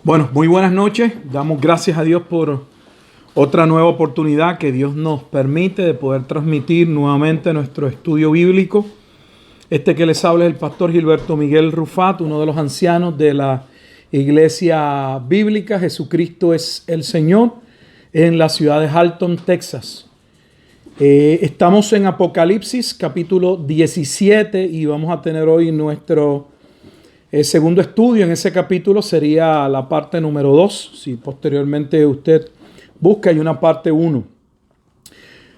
Bueno, muy buenas noches. Damos gracias a Dios por otra nueva oportunidad que Dios nos permite de poder transmitir nuevamente nuestro estudio bíblico. Este que les habla es el pastor Gilberto Miguel Rufat, uno de los ancianos de la Iglesia Bíblica Jesucristo es el Señor, en la ciudad de Halton, Texas. Estamos en Apocalipsis capítulo 17 y vamos a tener hoy nuestro segundo estudio. En ese capítulo sería la parte número 2. Si posteriormente usted busca, hay una parte 1.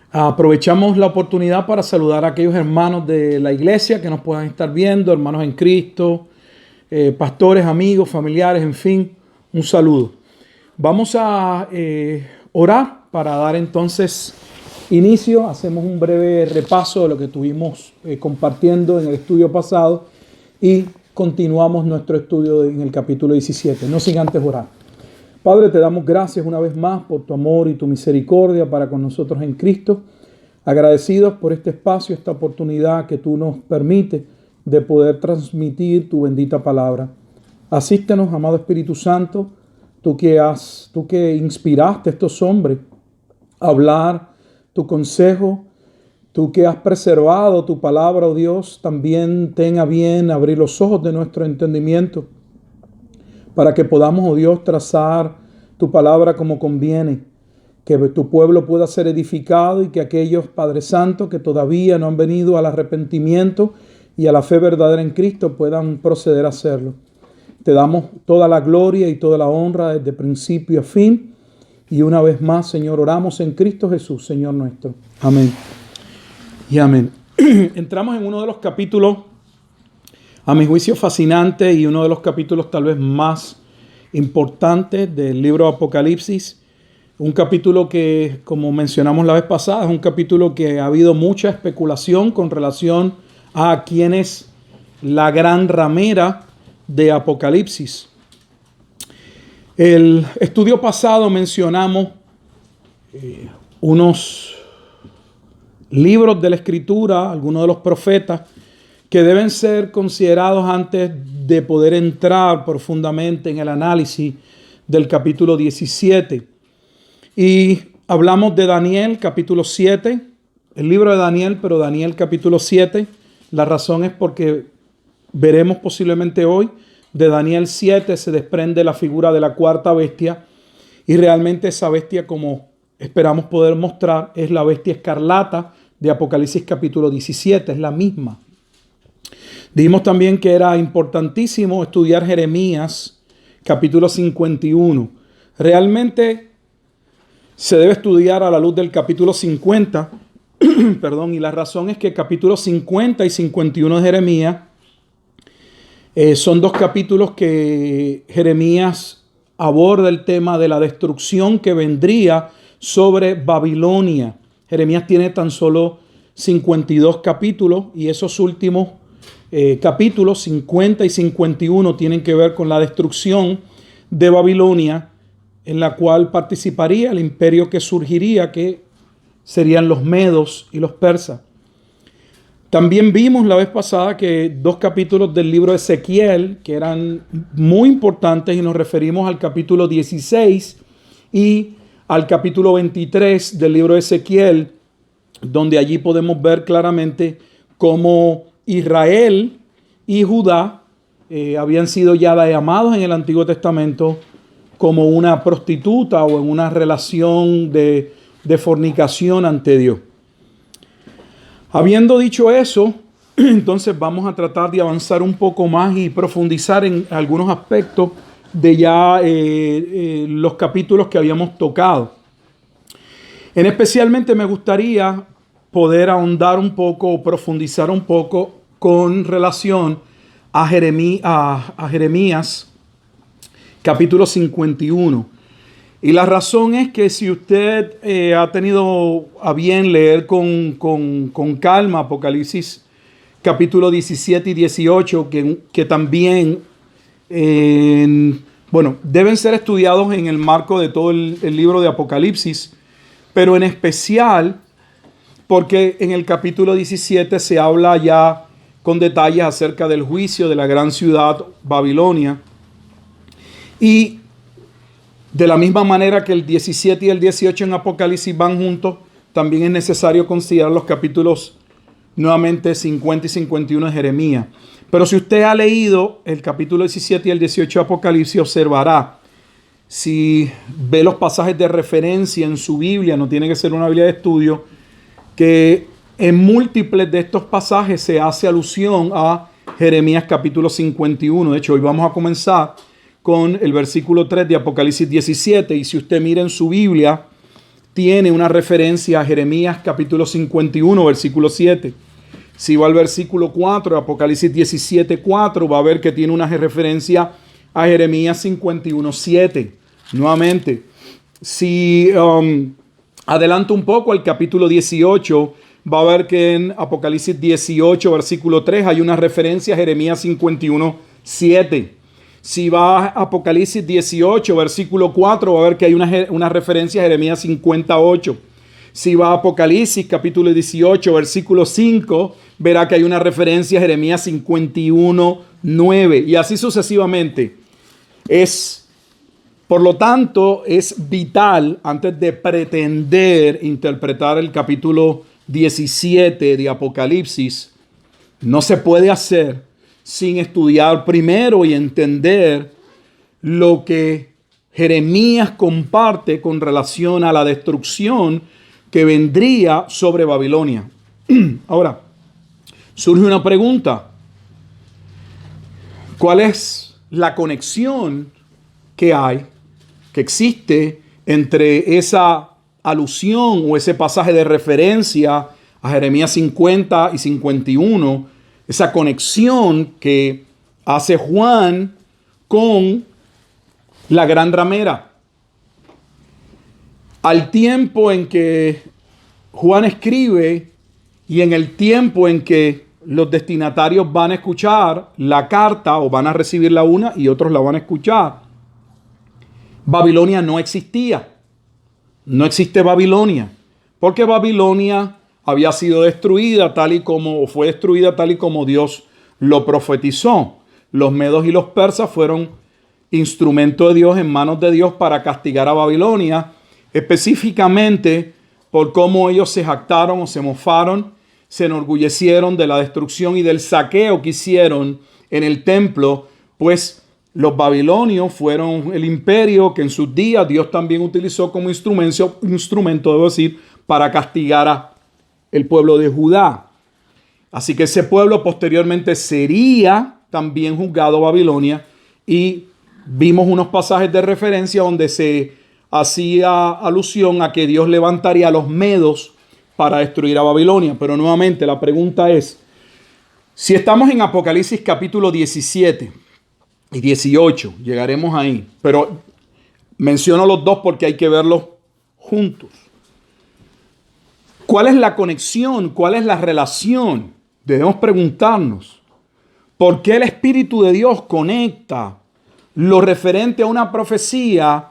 Aprovechamos la oportunidad para saludar a aquellos hermanos de la iglesia que nos puedan estar viendo, hermanos en Cristo, pastores, amigos, familiares, en fin, un saludo. Vamos a orar para dar entonces inicio. Hacemos un breve repaso de lo que estuvimos compartiendo en el estudio pasado y continuamos nuestro estudio en el capítulo 17. No sin antes orar. Padre, te damos gracias una vez más por tu amor y tu misericordia para con nosotros en Cristo. Agradecidos por este espacio, esta oportunidad que tú nos permites de poder transmitir tu bendita palabra. Asístenos, amado Espíritu Santo, tú que inspiraste a estos hombres a hablar tu consejo. Tú que has preservado tu palabra, oh Dios, también ten a bien abrir los ojos de nuestro entendimiento para que podamos, oh Dios, trazar tu palabra como conviene, que tu pueblo pueda ser edificado y que aquellos, Padre Santo, que todavía no han venido al arrepentimiento y a la fe verdadera en Cristo puedan proceder a hacerlo. Te damos toda la gloria y toda la honra desde principio a fin. Y una vez más, Señor, oramos en Cristo Jesús, Señor nuestro. Amén. Y amén. Entramos en uno de los capítulos, a mi juicio, fascinante y uno de los capítulos tal vez más importantes del libro de Apocalipsis. Un capítulo que, como mencionamos la vez pasada, es un capítulo que ha habido mucha especulación con relación a quién es la gran ramera de Apocalipsis. El estudio pasado mencionamos unos libros de la Escritura, algunos de los profetas, que deben ser considerados antes de poder entrar profundamente en el análisis del capítulo 17. Y hablamos de Daniel, capítulo 7, el libro de Daniel, pero Daniel, capítulo 7. La razón es porque veremos posiblemente hoy, de Daniel 7 se desprende la figura de la cuarta bestia, y realmente esa bestia, como esperamos poder mostrar, es la bestia escarlata de Apocalipsis capítulo 17, es la misma. Dijimos también que era importantísimo estudiar Jeremías capítulo 51. Realmente se debe estudiar a la luz del capítulo 50, y la razón es que capítulos 50 y 51 de Jeremías son dos capítulos que Jeremías aborda el tema de la destrucción que vendría sobre Babilonia. Jeremías tiene tan solo 52 capítulos y esos últimos capítulos, 50 y 51, tienen que ver con la destrucción de Babilonia, en la cual participaría el imperio que surgiría, que serían los medos y los persas. También vimos la vez pasada que dos capítulos del libro de Ezequiel, que eran muy importantes, y nos referimos al capítulo 16 y al capítulo 23 del libro de Ezequiel, donde allí podemos ver claramente cómo Israel y Judá habían sido ya llamados en el Antiguo Testamento como una prostituta o en una relación de fornicación ante Dios. Habiendo dicho eso, entonces vamos a tratar de avanzar un poco más y profundizar en algunos aspectos de ya los capítulos que habíamos tocado. Especialmente me gustaría poder ahondar un poco o profundizar un poco con relación a Jeremías capítulo 51. Y la razón es que si usted ha tenido a bien leer con calma Apocalipsis capítulo 17 y 18, que también deben ser estudiados en el marco de todo el libro de Apocalipsis, pero en especial porque en el capítulo 17 se habla ya con detalles acerca del juicio de la gran ciudad Babilonia. Y De la misma manera que el 17 y el 18 en Apocalipsis van juntos, también es necesario considerar los capítulos nuevamente 50 y 51 de Jeremías. Pero si usted ha leído el capítulo 17 y el 18 de Apocalipsis, observará, si ve los pasajes de referencia en su Biblia, no tiene que ser una Biblia de estudio, que en múltiples de estos pasajes se hace alusión a Jeremías capítulo 51. De hecho, hoy vamos a comenzar con el versículo 3 de Apocalipsis 17. Y si usted mira en su Biblia, tiene una referencia a Jeremías capítulo 51, versículo 7. Si va al versículo 4 de Apocalipsis 17, 4, va a ver que tiene una referencia a Jeremías 51, 7. Nuevamente, si adelanto un poco al capítulo 18, va a ver que en Apocalipsis 18, versículo 3, hay una referencia a Jeremías 51, 7. Si va a Apocalipsis 18, versículo 4, va a ver que hay una referencia a Jeremías 58. Si va a Apocalipsis capítulo 18, versículo 5, verá que hay una referencia a Jeremías 51, 9. Y así sucesivamente. Por lo tanto, es vital, antes de pretender interpretar el capítulo 17 de Apocalipsis, no se puede hacer sin estudiar primero y entender lo que Jeremías comparte con relación a la destrucción que vendría sobre Babilonia. Ahora, surge una pregunta. ¿Cuál es la conexión que existe entre esa alusión o ese pasaje de referencia a Jeremías 50 y 51, esa conexión que hace Juan con la gran ramera? Al tiempo en que Juan escribe y en el tiempo en que los destinatarios van a escuchar la carta o van a recibirla una y otros la van a escuchar, Babilonia no existía. No existe Babilonia, porque Babilonia había sido destruida fue destruida tal y como Dios lo profetizó. Los medos y los persas fueron instrumento de Dios en manos de Dios para castigar a Babilonia, específicamente por cómo ellos se jactaron o se mofaron, se enorgullecieron de la destrucción y del saqueo que hicieron en el templo, pues los babilonios fueron el imperio que en sus días Dios también utilizó como instrumento, debo decir, para castigar a el pueblo de Judá. Así que ese pueblo posteriormente sería también juzgado Babilonia, y vimos unos pasajes de referencia donde se hacía alusión a que Dios levantaría a los medos para destruir a Babilonia. Pero nuevamente la pregunta es, si estamos en Apocalipsis capítulo 17 y 18, llegaremos ahí, pero menciono los dos porque hay que verlos juntos. ¿Cuál es la conexión? ¿Cuál es la relación? Debemos preguntarnos, ¿por qué el Espíritu de Dios conecta lo referente a una profecía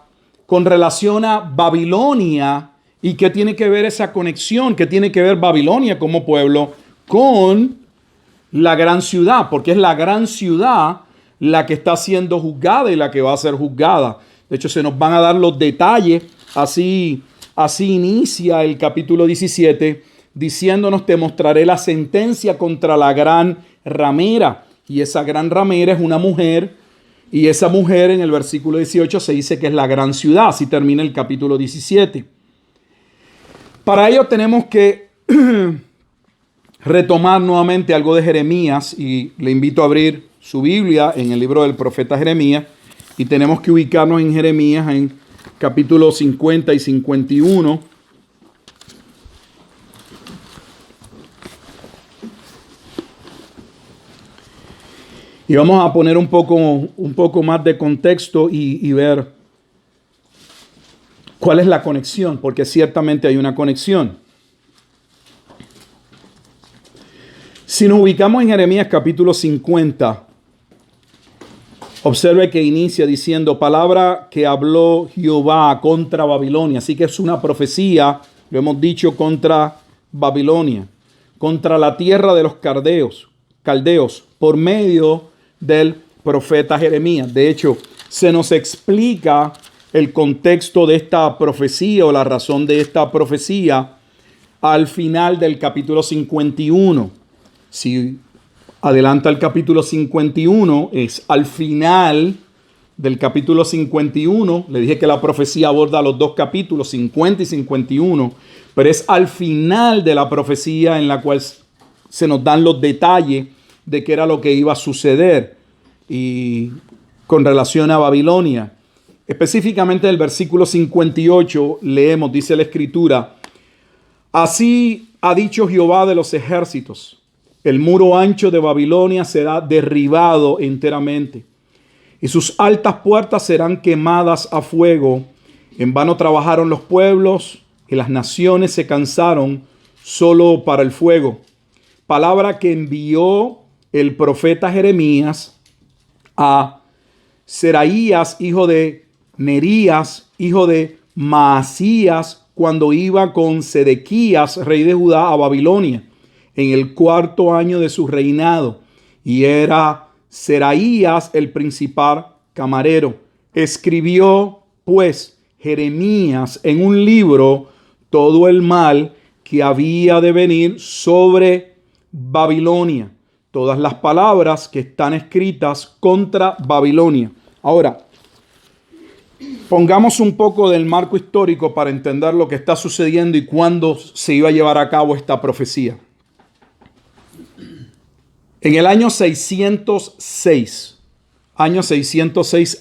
con relación a Babilonia? ¿Y qué tiene que ver esa conexión? ¿Qué tiene que ver Babilonia como pueblo con la gran ciudad? Porque es la gran ciudad la que está siendo juzgada y la que va a ser juzgada. De hecho, se nos van a dar los detalles. Así inicia el capítulo 17, diciéndonos: te mostraré la sentencia contra la gran ramera. Y esa gran ramera es una mujer. Y esa mujer, en el versículo 18, se dice que es la gran ciudad. Así termina el capítulo 17. Para ello tenemos que retomar nuevamente algo de Jeremías, y le invito a abrir su Biblia en el libro del profeta Jeremías, y tenemos que ubicarnos en Jeremías en capítulo 50 y 51. Y vamos a poner un poco más de contexto y ver cuál es la conexión, porque ciertamente hay una conexión. Si nos ubicamos en Jeremías capítulo 50, observe que inicia diciendo: palabra que habló Jehová contra Babilonia. Así que es una profecía, lo hemos dicho, contra Babilonia, contra la tierra de los caldeos, por medio del profeta Jeremías. De hecho, se nos explica el contexto de esta profecía o la razón de esta profecía al final del capítulo 51. Si adelanta el capítulo 51, es al final del capítulo 51. Le dije que la profecía aborda los dos capítulos, 50 y 51, pero es al final de la profecía en la cual se nos dan los detalles de qué era lo que iba a suceder y con relación a Babilonia. Específicamente el versículo 58 leemos, dice la Escritura: así ha dicho Jehová de los ejércitos, el muro ancho de Babilonia será derribado enteramente, y sus altas puertas serán quemadas a fuego. En vano trabajaron los pueblos, y las naciones se cansaron solo para el fuego. Palabra que envió el profeta Jeremías a Seraías, hijo de Nerías, hijo de Maasías, cuando iba con Sedequías, rey de Judá, a Babilonia, en el 4º año de su reinado. Y era Seraías el principal camarero. Escribió, pues, Jeremías en un libro todo el mal que había de venir sobre Babilonia, todas las palabras que están escritas contra Babilonia. Ahora, pongamos un poco del marco histórico para entender lo que está sucediendo y cuándo se iba a llevar a cabo esta profecía. En el año 606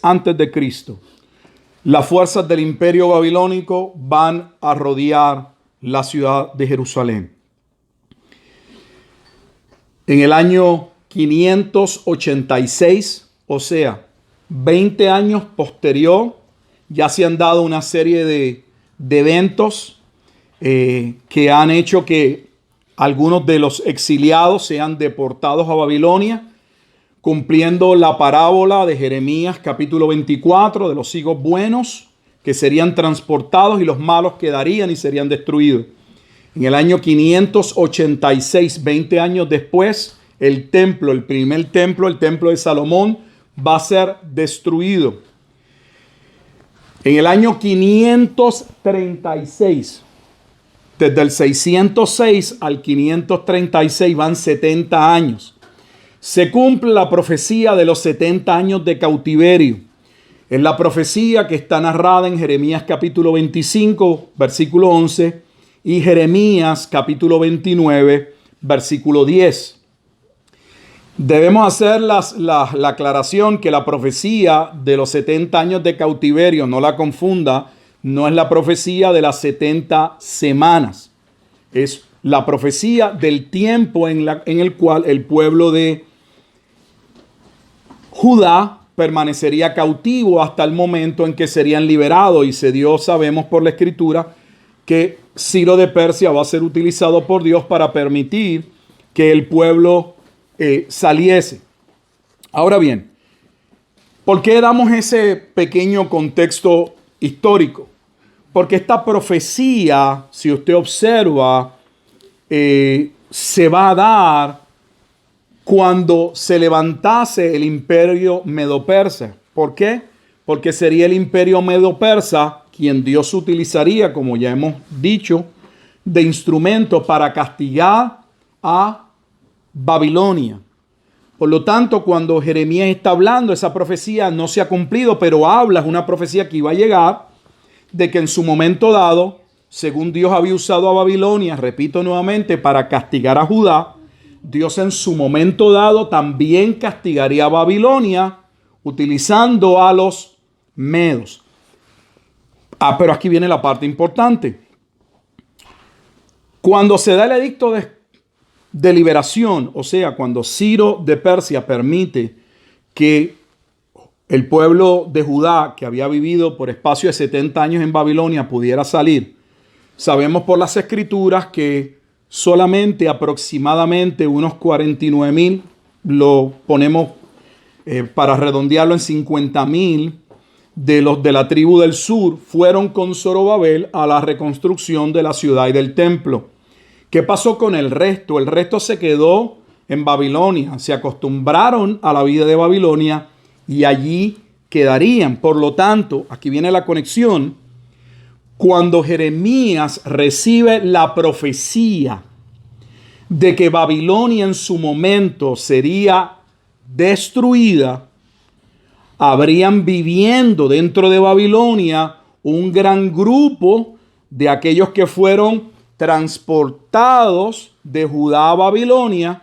antes de Cristo, las fuerzas del imperio babilónico van a rodear la ciudad de Jerusalén. En el año 586, o sea, 20 años posterior, ya se han dado una serie de eventos que han hecho que algunos de los exiliados sean deportados a Babilonia, cumpliendo la parábola de Jeremías capítulo 24 de los higos buenos que serían transportados y los malos quedarían y serían destruidos. En el año 586, 20 años después, el primer templo, el templo de Salomón, va a ser destruido. En el año 536, desde el 606 al 536 van 70 años. Se cumple la profecía de los 70 años de cautiverio. Es la profecía que está narrada en Jeremías capítulo 25, versículo 11, y Jeremías capítulo 29, versículo 10. Debemos hacer la aclaración que la profecía de los 70 años de cautiverio, no la confunda, no es la profecía de las 70 semanas. Es la profecía del tiempo en el cual el pueblo de Judá permanecería cautivo hasta el momento en que serían liberados. Y se dio, sabemos por la Escritura, que Ciro de Persia va a ser utilizado por Dios para permitir que el pueblo saliese. Ahora bien, ¿por qué damos ese pequeño contexto histórico? Porque esta profecía, si usted observa, se va a dar cuando se levantase el imperio medo-persa. ¿Por qué? Porque sería el imperio medo-persa quien Dios utilizaría, como ya hemos dicho, de instrumento para castigar a Babilonia. Por lo tanto, cuando Jeremías está hablando, esa profecía no se ha cumplido, pero habla, es una profecía que iba a llegar, de que en su momento dado, según Dios había usado a Babilonia, repito nuevamente, para castigar a Judá, Dios en su momento dado también castigaría a Babilonia utilizando a los medos. Pero aquí viene la parte importante. Cuando se da el edicto de liberación, o sea, cuando Ciro de Persia permite que el pueblo de Judá, que había vivido por espacio de 70 años en Babilonia, pudiera salir, sabemos por las Escrituras que solamente aproximadamente unos 49,000, lo ponemos para redondearlo en 50,000, de los de la tribu del sur fueron con Zorobabel a la reconstrucción de la ciudad y del templo. ¿Qué pasó con el resto? El resto se quedó en Babilonia, se acostumbraron a la vida de Babilonia y allí quedarían. Por lo tanto, aquí viene la conexión. Cuando Jeremías recibe la profecía de que Babilonia en su momento sería destruida, habrían viviendo dentro de Babilonia un gran grupo de aquellos que fueron transportados de Judá a Babilonia,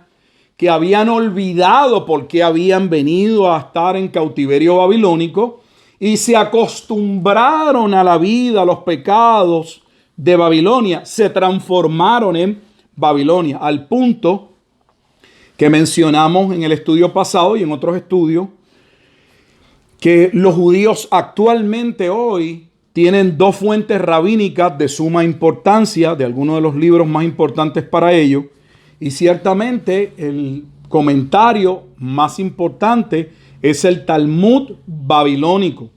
que habían olvidado por qué habían venido a estar en cautiverio babilónico y se acostumbraron a la vida, a los pecados de Babilonia, se transformaron en Babilonia, al punto que mencionamos en el estudio pasado y en otros estudios, que los judíos actualmente hoy tienen dos fuentes rabínicas de suma importancia, de algunos de los libros más importantes para ellos, y ciertamente el comentario más importante es el Talmud babilónico.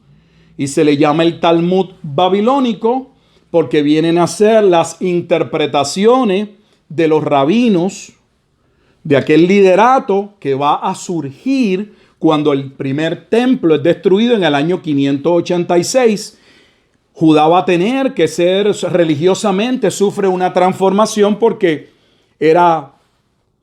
Y se le llama el Talmud babilónico porque vienen a ser las interpretaciones de los rabinos de aquel liderato que va a surgir cuando el primer templo es destruido en el año 586. Judá va a tener que ser religiosamente, sufre una transformación porque era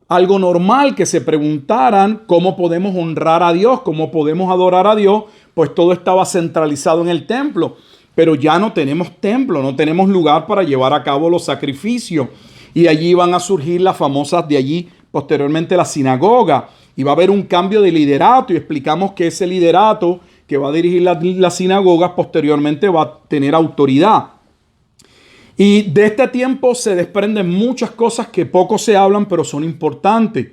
algo normal que se preguntaran cómo podemos honrar a Dios, cómo podemos adorar a Dios, pues todo estaba centralizado en el templo. Pero ya no tenemos templo, no tenemos lugar para llevar a cabo los sacrificios. Y allí van a surgir las famosas, de allí posteriormente la sinagoga. Y va a haber un cambio de liderato y explicamos que ese liderato que va a dirigir las sinagogas posteriormente va a tener autoridad. Y de este tiempo se desprenden muchas cosas que poco se hablan, pero son importantes.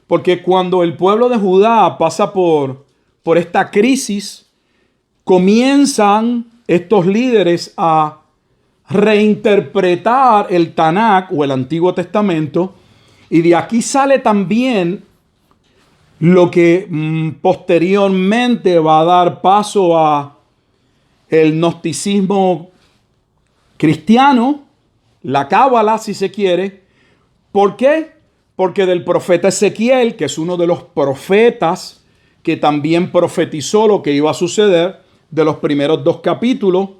Porque cuando el pueblo de Judá pasa por esta crisis, comienzan estos líderes a reinterpretar el Tanakh o el Antiguo Testamento. Y de aquí sale también lo que posteriormente va a dar paso a el gnosticismo cristiano, la cábala si se quiere. ¿Por qué? Porque del profeta Ezequiel, que es uno de los profetas que también profetizó lo que iba a suceder, de los primeros 2 capítulos,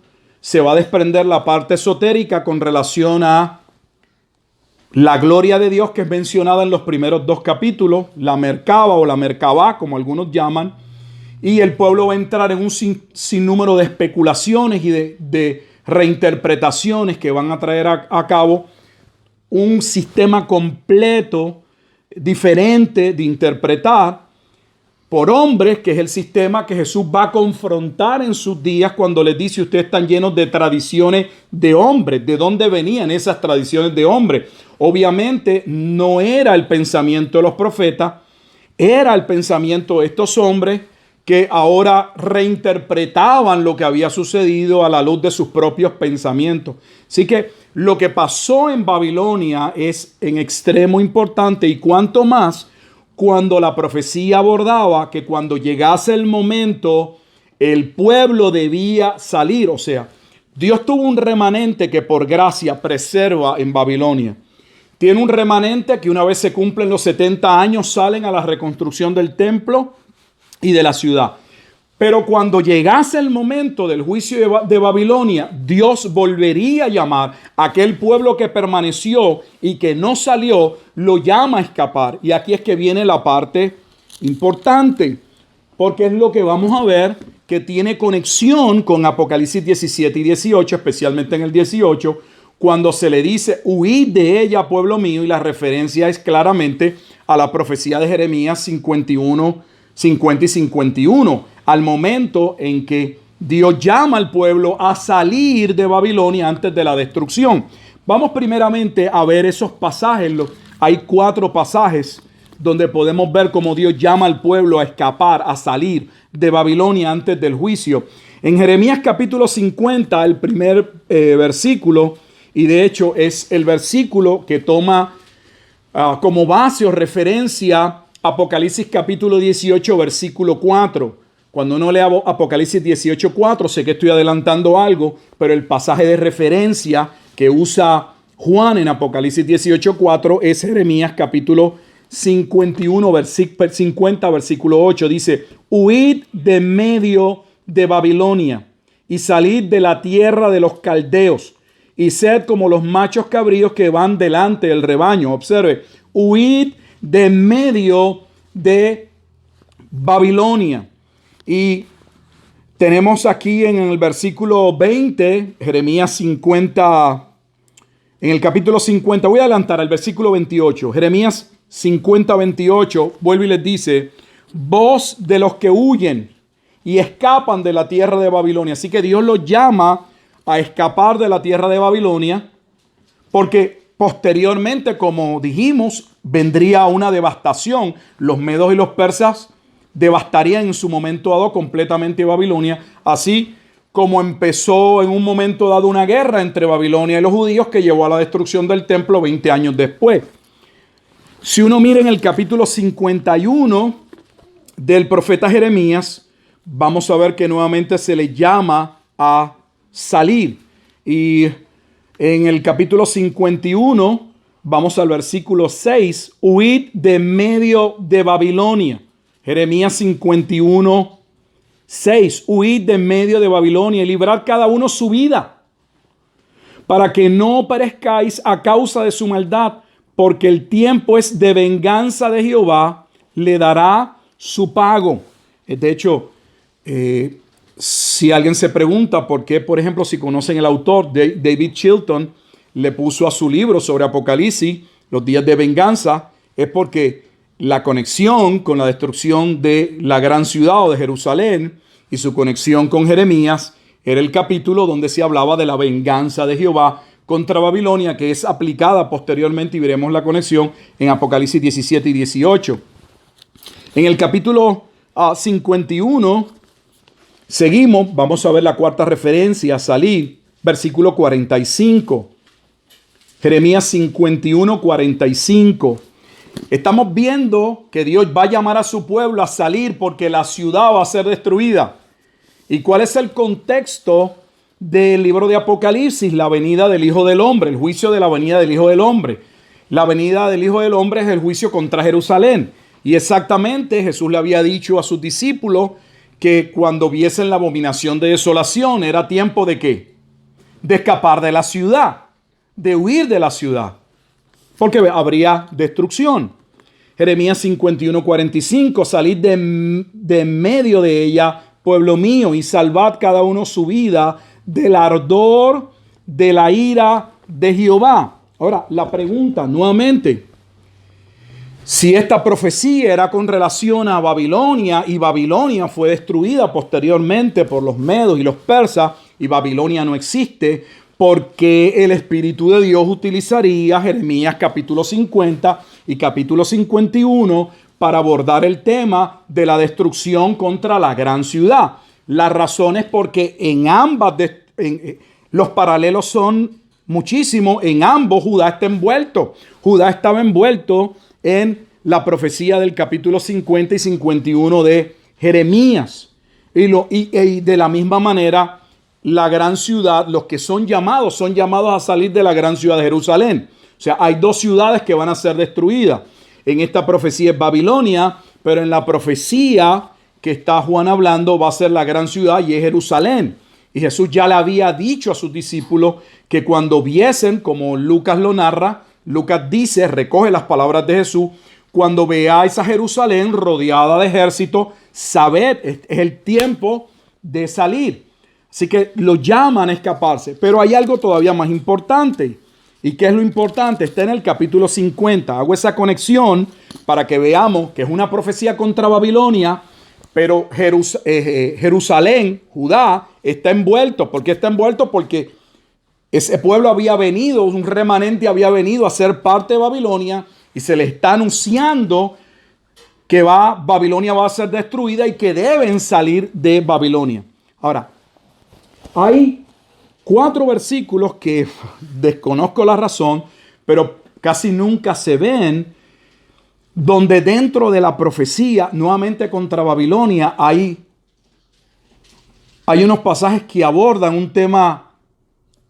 se va a desprender la parte esotérica con relación a la gloria de Dios que es mencionada en los primeros 2 capítulos, la Merkabah o la Merkabah, como algunos llaman, y el pueblo va a entrar en un sinnúmero de especulaciones y de reinterpretaciones que van a traer a cabo un sistema completo diferente de interpretar por hombres, que es el sistema que Jesús va a confrontar en sus días cuando les dice: ustedes están llenos de tradiciones de hombres. ¿De dónde venían esas tradiciones de hombres? Obviamente no era el pensamiento de los profetas, era el pensamiento de estos hombres que ahora reinterpretaban lo que había sucedido a la luz de sus propios pensamientos. Así que lo que pasó en Babilonia es en extremo importante, y cuanto más cuando la profecía abordaba que cuando llegase el momento el pueblo debía salir. O sea, Dios tuvo un remanente que por gracia preserva en Babilonia. Tiene un remanente que una vez se cumplen los 70 años salen a la reconstrucción del templo y de la ciudad. Pero cuando llegase el momento del juicio de Babilonia, Dios volvería a llamar a aquel pueblo que permaneció y que no salió, lo llama a escapar. Y aquí es que viene la parte importante, porque es lo que vamos a ver que tiene conexión con Apocalipsis 17 y 18, especialmente en el 18, cuando se le dice: huid de ella, pueblo mío, y la referencia es claramente a la profecía de Jeremías 51, 50 y 51, al momento en que Dios llama al pueblo a salir de Babilonia antes de la destrucción. Vamos primeramente a ver esos pasajes. Hay 4 pasajes donde podemos ver cómo Dios llama al pueblo a escapar, a salir de Babilonia antes del juicio. En Jeremías capítulo 50, el primer versículo, y de hecho es el versículo que toma como base o referencia Apocalipsis capítulo 18, versículo 4. Cuando uno lee Apocalipsis 18, 4, sé que estoy adelantando algo, pero el pasaje de referencia que usa Juan en Apocalipsis 18, 4 es Jeremías capítulo 51, 50, versículo 8. Dice: huid de medio de Babilonia y salid de la tierra de los caldeos y sed como los machos cabríos que van delante del rebaño. Observe, huid de medio de Babilonia. Y tenemos aquí en el versículo 20, Jeremías 50, en el capítulo 50, voy a adelantar al versículo 28, Jeremías 50, 28, vuelve y les dice, voz de los que huyen y escapan de la tierra de Babilonia. Así que Dios los llama a escapar de la tierra de Babilonia, porque posteriormente, como dijimos, vendría una devastación. Los medos y los persas devastarían en su momento dado completamente Babilonia, así como empezó en un momento dado una guerra entre Babilonia y los judíos que llevó a la destrucción del templo 20 años después. Si uno mira en el capítulo 51 del profeta Jeremías, vamos a ver que nuevamente se le llama a salir. Y en el capítulo 51, vamos al versículo 6, huid de medio de Babilonia. Jeremías 51, 6, huid de medio de Babilonia y librad cada uno su vida, para que no perezcáis a causa de su maldad, porque el tiempo es de venganza de Jehová, le dará su pago. De hecho, si alguien se pregunta por qué, por ejemplo, si conocen el autor, David Chilton, le puso a su libro sobre Apocalipsis, los días de venganza, es porque la conexión con la destrucción de la gran ciudad o de Jerusalén y su conexión con Jeremías era el capítulo donde se hablaba de la venganza de Jehová contra Babilonia, que es aplicada posteriormente, y veremos la conexión en Apocalipsis 17 y 18. En el capítulo 51, seguimos, vamos a ver la cuarta referencia, salir, versículo 45. Jeremías 51, 45. Estamos viendo que Dios va a llamar a su pueblo a salir porque la ciudad va a ser destruida. ¿Y cuál es el contexto del libro de Apocalipsis? La venida del Hijo del Hombre, el juicio de la venida del Hijo del Hombre. La venida del Hijo del Hombre es el juicio contra Jerusalén. Y exactamente Jesús le había dicho a sus discípulos que cuando viesen la abominación de desolación era tiempo de ¿qué? De escapar de la ciudad, de huir de la ciudad, porque habría destrucción. Jeremías 51, 45, salid de medio de ella, pueblo mío, y salvad cada uno su vida del ardor de la ira de Jehová. Ahora, la pregunta nuevamente, si esta profecía era con relación a Babilonia y Babilonia fue destruida posteriormente por los medos y los persas y Babilonia no existe, porque el Espíritu de Dios utilizaría Jeremías capítulo 50 y capítulo 51 para abordar el tema de la destrucción contra la gran ciudad. La razón es porque en ambas, los paralelos son muchísimos, en ambos Judá está envuelto. Judá estaba envuelto en la profecía del capítulo 50 y 51 de Jeremías. Y de la misma manera, la gran ciudad, los que son llamados a salir de la gran ciudad de Jerusalén. O sea, hay dos ciudades que van a ser destruidas. En esta profecía es Babilonia, pero en la profecía que está Juan hablando va a ser la gran ciudad y es Jerusalén. Y Jesús ya le había dicho a sus discípulos que cuando viesen, como Lucas lo narra, Lucas dice, recoge las palabras de Jesús, cuando veáis a Jerusalén rodeada de ejército, sabed, es el tiempo de salir. Así que lo llaman a escaparse. Pero hay algo todavía más importante. ¿Y qué es lo importante? Está en el capítulo 50. Hago esa conexión para que veamos que es una profecía contra Babilonia, pero Jerusalén, Judá, está envuelto. ¿Por qué está envuelto? Porque ese pueblo había venido, un remanente había venido a ser parte de Babilonia y se le está anunciando que Babilonia va a ser destruida y que deben salir de Babilonia. Ahora, hay 4 versículos que desconozco la razón, pero casi nunca se ven, donde dentro de la profecía, nuevamente contra Babilonia, hay unos pasajes que abordan un tema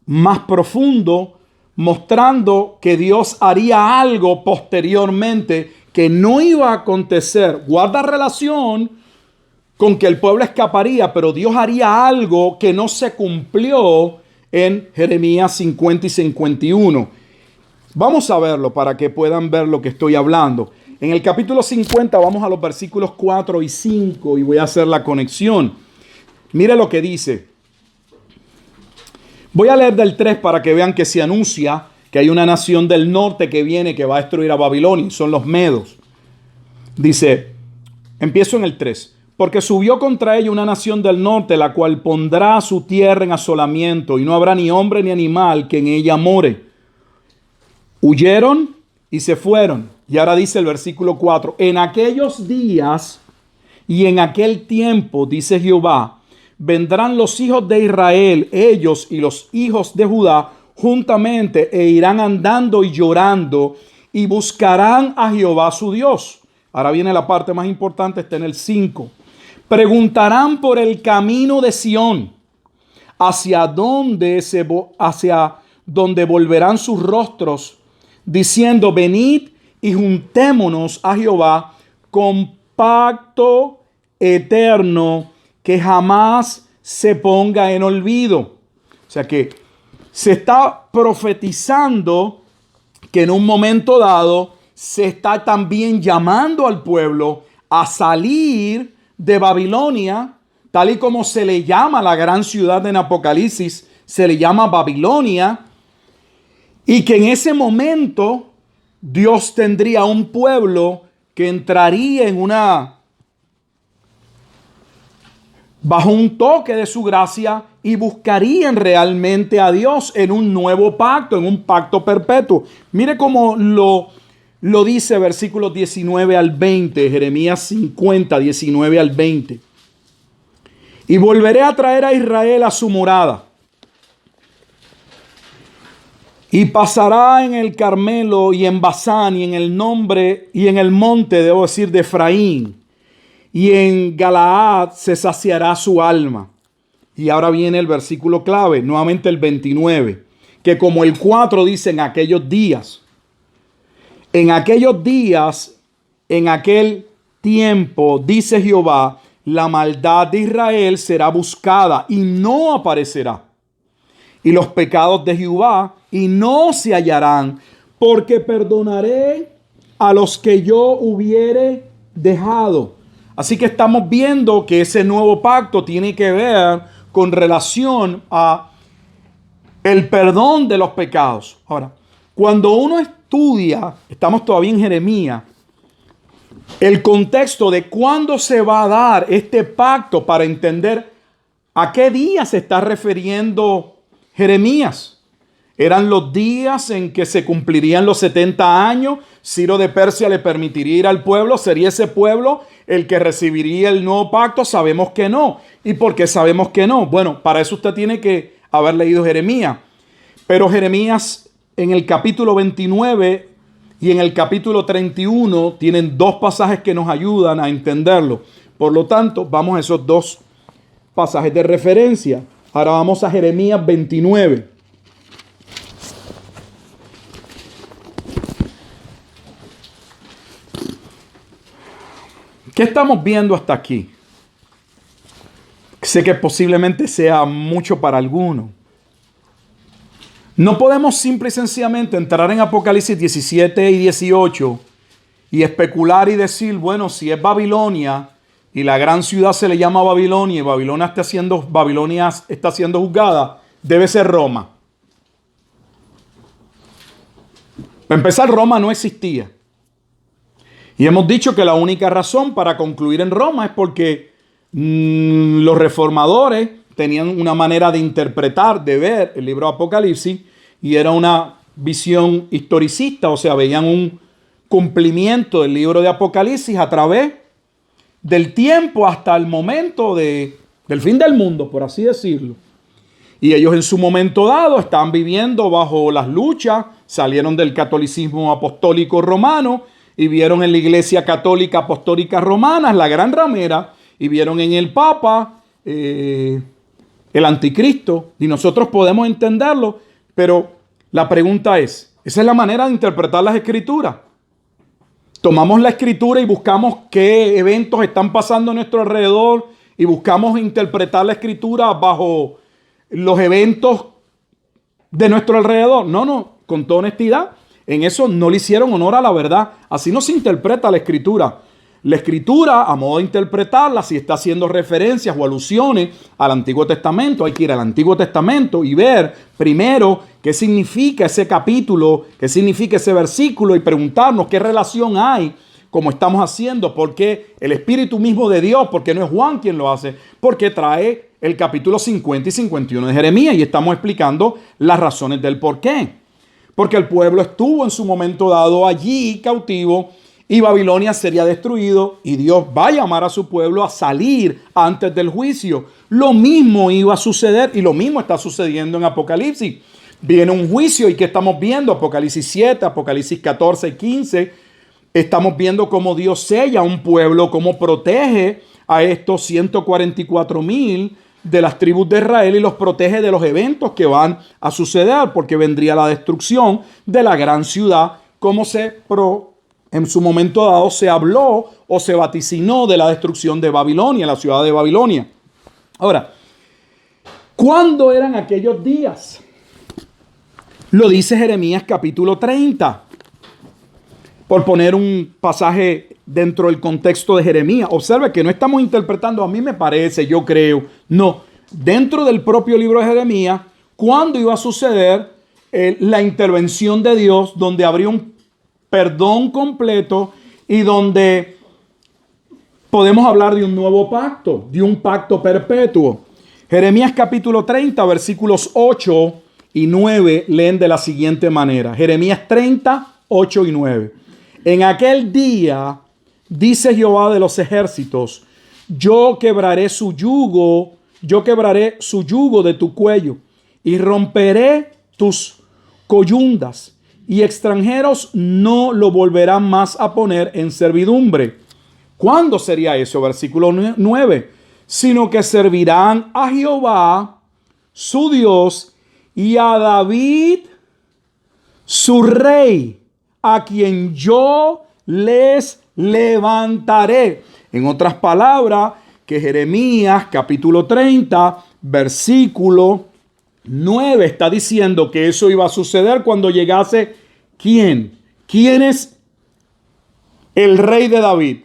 más profundo, mostrando que Dios haría algo posteriormente que no iba a acontecer. Guarda relación con que el pueblo escaparía, pero Dios haría algo que no se cumplió en Jeremías 50 y 51. Vamos a verlo para que puedan ver lo que estoy hablando. En el capítulo 50 vamos a los versículos 4 y 5 y voy a hacer la conexión. Mire lo que dice. Voy a leer del 3 para que vean que se anuncia que hay una nación del norte que viene, que va a destruir a Babilonia, son los medos. Dice, empiezo en el 3. Porque subió contra ella una nación del norte, la cual pondrá su tierra en asolamiento, y no habrá ni hombre ni animal que en ella more. Huyeron y se fueron. Y ahora dice el versículo 4, en aquellos días y en aquel tiempo, dice Jehová, vendrán los hijos de Israel, ellos y los hijos de Judá, juntamente, e irán andando y llorando, y buscarán a Jehová su Dios. Ahora viene la parte más importante, está en el 5. Preguntarán por el camino de Sión, hacia donde volverán sus rostros, diciendo, venid y juntémonos a Jehová con pacto eterno que jamás se ponga en olvido. O sea que se está profetizando que en un momento dado se está también llamando al pueblo a salir de Babilonia, tal y como se le llama a la gran ciudad en Apocalipsis, se le llama Babilonia, y que en ese momento Dios tendría un pueblo que entraría bajo un toque de su gracia y buscarían realmente a Dios en un nuevo pacto, en un pacto perpetuo. Mire cómo lo dice versículos 19 al 20, Jeremías 50, 19 al 20. Y volveré a traer a Israel a su morada. Y pasará en el Carmelo y en Basán y en el monte, debo decir, de Efraín. Y en Galaad se saciará su alma. Y ahora viene el versículo clave, nuevamente el 29, que como el 4 dice en aquellos días. En aquellos días, en aquel tiempo, dice Jehová, la maldad de Israel será buscada y no aparecerá. Y los pecados de Jehová y no se hallarán, porque perdonaré a los que yo hubiere dejado. Así que estamos viendo que ese nuevo pacto tiene que ver con relación a el perdón de los pecados. Ahora, cuando uno estudia, estamos todavía en Jeremías, el contexto de cuándo se va a dar este pacto para entender a qué día se está refiriendo Jeremías. Eran los días en que se cumplirían los 70 años. Ciro de Persia le permitiría ir al pueblo. ¿Sería ese pueblo el que recibiría el nuevo pacto? Sabemos que no. ¿Y por qué sabemos que no? Bueno, para eso usted tiene que haber leído Jeremías. Pero Jeremías en el capítulo 29 y en el capítulo 31 tienen dos pasajes que nos ayudan a entenderlo. Por lo tanto, vamos a esos dos pasajes de referencia. Ahora vamos a Jeremías 29. ¿Qué estamos viendo hasta aquí? Sé que posiblemente sea mucho para algunos. No podemos simple y sencillamente entrar en Apocalipsis 17 y 18 y especular y decir, bueno, si es Babilonia y la gran ciudad se le llama Babilonia y Babilonia está siendo juzgada, debe ser Roma. Para empezar, Roma no existía. Y hemos dicho que la única razón para concluir en Roma es porque los reformadores tenían una manera de interpretar, de ver el libro de Apocalipsis, y era una visión historicista, o sea, veían un cumplimiento del libro de Apocalipsis a través del tiempo hasta el momento del fin del mundo, por así decirlo. Y ellos en su momento dado estaban viviendo bajo las luchas, salieron del catolicismo apostólico romano y vieron en la Iglesia Católica Apostólica Romana, la gran ramera, y vieron en el Papa el anticristo. Y nosotros podemos entenderlo, pero la pregunta es, ¿esa es la manera de interpretar las Escrituras? tomamos la escritura y buscamos qué eventos están pasando a nuestro alrededor y buscamos interpretar la escritura bajo los eventos de nuestro alrededor. No, con toda honestidad, en eso no le hicieron honor a la verdad. Así no se interpreta la escritura. La escritura, a modo de interpretarla, si está haciendo referencias o alusiones al Antiguo Testamento, hay que ir al Antiguo Testamento y ver primero qué significa ese capítulo, qué significa ese versículo y preguntarnos qué relación hay, como estamos haciendo, porque el Espíritu mismo de Dios, porque no es Juan quien lo hace, porque trae el capítulo 50 y 51 de Jeremías y estamos explicando las razones del por qué. Porque el pueblo estuvo en su momento dado allí cautivo y Babilonia sería destruido y Dios va a llamar a su pueblo a salir antes del juicio. Lo mismo iba a suceder y lo mismo está sucediendo en Apocalipsis. Viene un juicio y ¿qué estamos viendo? Apocalipsis 7, Apocalipsis 14 y 15. Estamos viendo cómo Dios sella a un pueblo, cómo protege a estos 144,000 de las tribus de Israel y los protege de los eventos que van a suceder, porque vendría la destrucción de la gran ciudad, como en su momento dado se habló o se vaticinó de la destrucción de Babilonia, la ciudad de Babilonia. Ahora, ¿cuándo eran aquellos días? Lo dice Jeremías capítulo 30. Por poner un pasaje dentro del contexto de Jeremías. Observe que no estamos interpretando, a mí me parece, yo creo. No, dentro del propio libro de Jeremías, ¿cuándo iba a suceder la intervención de Dios donde habría un perdón completo y donde podemos hablar de un nuevo pacto, de un pacto perpetuo? Jeremías capítulo 30, versículos 8 y 9 leen de la siguiente manera. Jeremías 30, 8 y 9. En aquel día, dice Jehová de los ejércitos, yo quebraré su yugo de tu cuello y romperé tus coyundas, y extranjeros no lo volverán más a poner en servidumbre. ¿Cuándo sería eso? Versículo 9. Sino que servirán a Jehová, su Dios, y a David, su rey, a quien yo les levantaré. En otras palabras, que Jeremías capítulo 30, versículo 9 está diciendo que eso iba a suceder cuando llegase ¿quién? ¿Quién es el rey de David?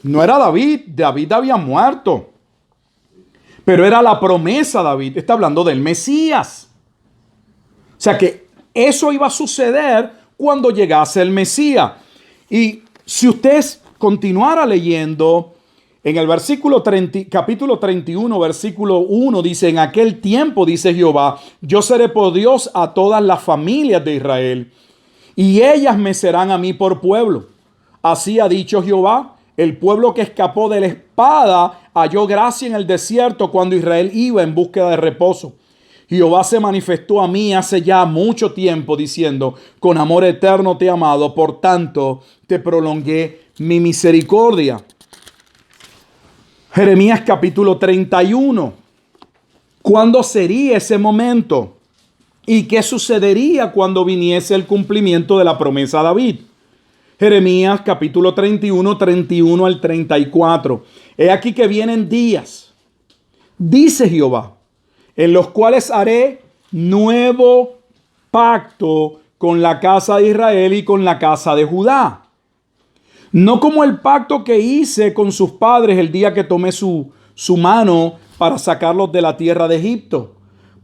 No era David, David había muerto. Pero era la promesa David, está hablando del Mesías. O sea que eso iba a suceder cuando llegase el Mesías. Y si usted continuara leyendo en el capítulo 31, versículo 1, dice, en aquel tiempo, dice Jehová, yo seré por Dios a todas las familias de Israel, y ellas me serán a mí por pueblo. Así ha dicho Jehová, el pueblo que escapó de la espada halló gracia en el desierto cuando Israel iba en búsqueda de reposo. Jehová se manifestó a mí hace ya mucho tiempo diciendo, con amor eterno te he amado, por tanto te prolongué mi misericordia. Jeremías capítulo 31. ¿Cuándo sería ese momento? ¿Y qué sucedería cuando viniese el cumplimiento de la promesa a David? Jeremías capítulo 31, 31 al 34. He aquí que vienen días, dice Jehová, en los cuales haré nuevo pacto con la casa de Israel y con la casa de Judá. No como el pacto que hice con sus padres el día que tomé su mano para sacarlos de la tierra de Egipto.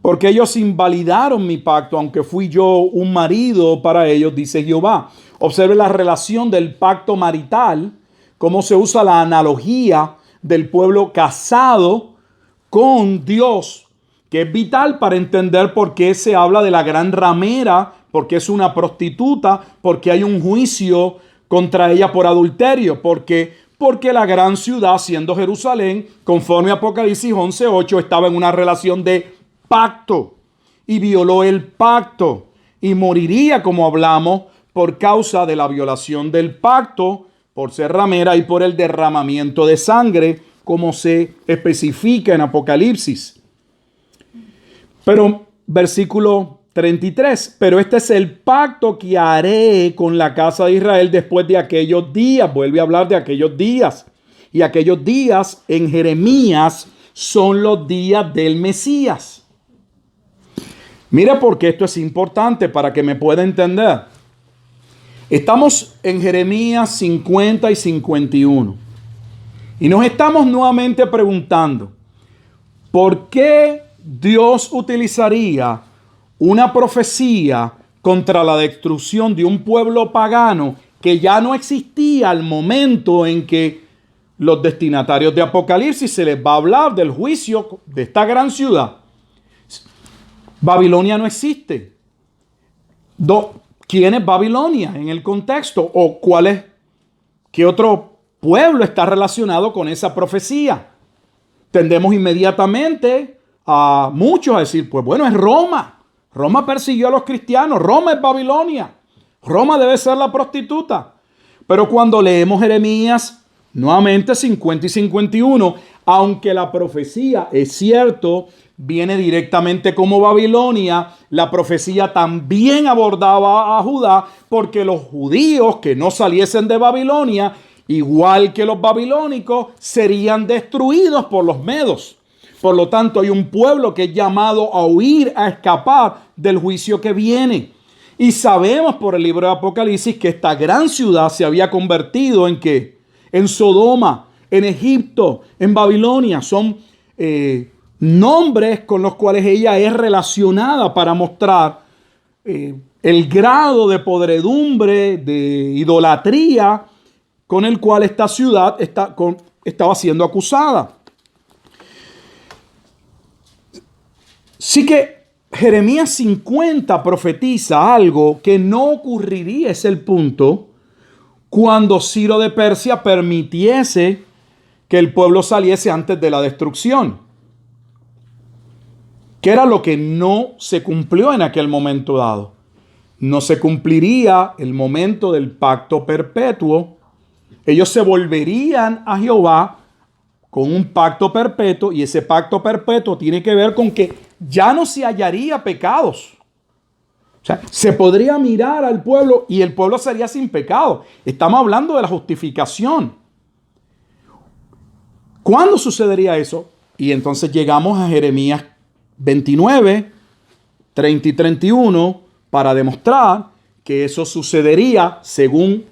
Porque ellos invalidaron mi pacto, aunque fui yo un marido para ellos, dice Jehová. Observe la relación del pacto marital, cómo se usa la analogía del pueblo casado con Dios, que es vital para entender por qué se habla de la gran ramera, porque es una prostituta, porque hay un juicio contra ella por adulterio, porque la gran ciudad, siendo Jerusalén, conforme a Apocalipsis 11:8, estaba en una relación de pacto y violó el pacto y moriría, como hablamos, por causa de la violación del pacto, por ser ramera y por el derramamiento de sangre, como se especifica en Apocalipsis. Pero versículo 33. Pero este es el pacto que haré con la casa de Israel después de aquellos días. Vuelve a hablar de aquellos días. Y aquellos días en Jeremías son los días del Mesías. Mira por qué esto es importante para que me pueda entender. Estamos en Jeremías 50 y 51. Y nos estamos nuevamente preguntando, ¿por qué Dios utilizaría una profecía contra la destrucción de un pueblo pagano que ya no existía al momento en que los destinatarios de Apocalipsis se les va a hablar del juicio de esta gran ciudad? Babilonia no existe. ¿Quién es Babilonia en el contexto? ¿O qué otro pueblo está relacionado con esa profecía? Tendemos inmediatamente a muchos a decir, pues bueno, es Roma. Roma persiguió a los cristianos. Roma es Babilonia. Roma debe ser la prostituta. Pero cuando leemos Jeremías, nuevamente 50 y 51, aunque la profecía es cierto, viene directamente como Babilonia, la profecía también abordaba a Judá, porque los judíos que no saliesen de Babilonia, igual que los babilónicos, serían destruidos por los medos. Por lo tanto, hay un pueblo que es llamado a huir, a escapar del juicio que viene. Y sabemos por el libro de Apocalipsis que esta gran ciudad se había convertido ¿en qué? En Sodoma, en Egipto, en Babilonia. Son nombres con los cuales ella es relacionada para mostrar el grado de podredumbre, de idolatría con el cual esta ciudad estaba siendo acusada. Sí que Jeremías 50 profetiza algo que no ocurriría, es el punto, cuando Ciro de Persia permitiese que el pueblo saliese antes de la destrucción, que era lo que no se cumplió en aquel momento dado. No se cumpliría el momento del pacto perpetuo. Ellos se volverían a Jehová con un pacto perpetuo, y ese pacto perpetuo tiene que ver con que ya no se hallaría pecados. O sea, se podría mirar al pueblo y el pueblo sería sin pecado. Estamos hablando de la justificación. ¿Cuándo sucedería eso? Y entonces llegamos a Jeremías 29, 30 y 31 para demostrar que eso sucedería, según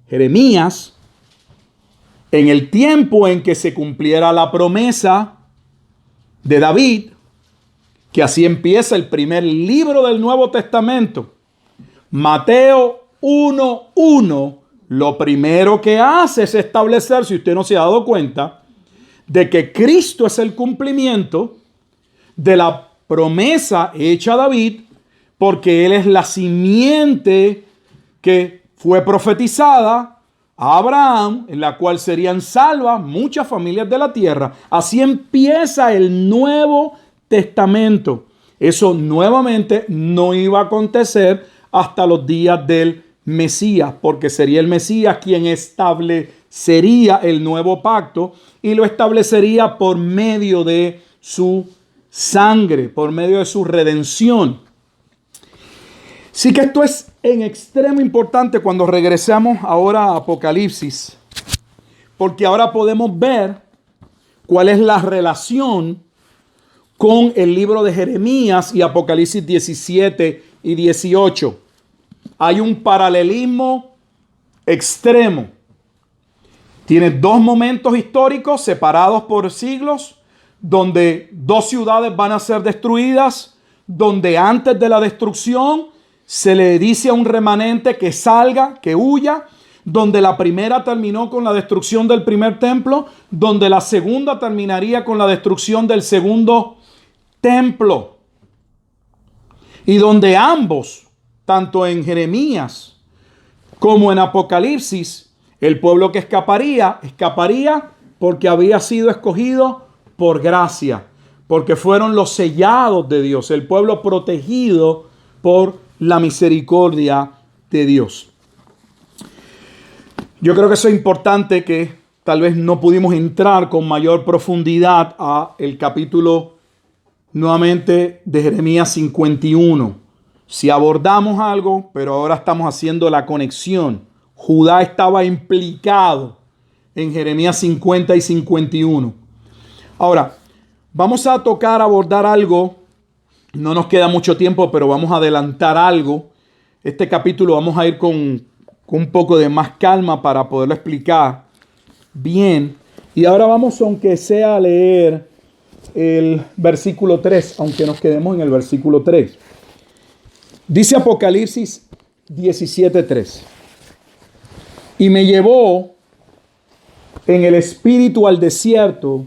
Jeremías, en el tiempo en que se cumpliera la promesa de David, que así empieza el primer libro del Nuevo Testamento. Mateo 1:1, lo primero que hace es establecer, si usted no se ha dado cuenta, de que Cristo es el cumplimiento de la promesa hecha a David, porque él es la simiente que fue profetizada a Abraham, en la cual serían salvas muchas familias de la tierra. Así empieza el Nuevo Testamento. Eso nuevamente no iba a acontecer hasta los días del Mesías, porque sería el Mesías quien establecería el nuevo pacto, y lo establecería por medio de su sangre, por medio de su redención. Sí que esto es en extremo importante cuando regresamos ahora a Apocalipsis, porque ahora podemos ver cuál es la relación con el libro de Jeremías y Apocalipsis 17 y 18. Hay un paralelismo extremo. Tiene dos momentos históricos separados por siglos, donde dos ciudades van a ser destruidas, donde antes de la destrucción se le dice a un remanente que salga, que huya, donde la primera terminó con la destrucción del primer templo, donde la segunda terminaría con la destrucción del segundo templo, y donde ambos, tanto en Jeremías como en Apocalipsis, el pueblo que escaparía porque había sido escogido por gracia, porque fueron los sellados de Dios, el pueblo protegido por la misericordia de Dios. Yo creo que eso es importante, que tal vez no pudimos entrar con mayor profundidad a el capítulo nuevamente de Jeremías 51. si abordamos algo, pero ahora estamos haciendo la conexión. Judá estaba implicado en Jeremías 50 y 51. Ahora, vamos a abordar algo. No nos queda mucho tiempo, pero vamos a adelantar algo. Este capítulo vamos a ir con un poco de más calma para poderlo explicar bien. Y ahora vamos, aunque sea, a leer el versículo 3, aunque nos quedemos en el versículo 3. Dice Apocalipsis 17:3. Y me llevó en el espíritu al desierto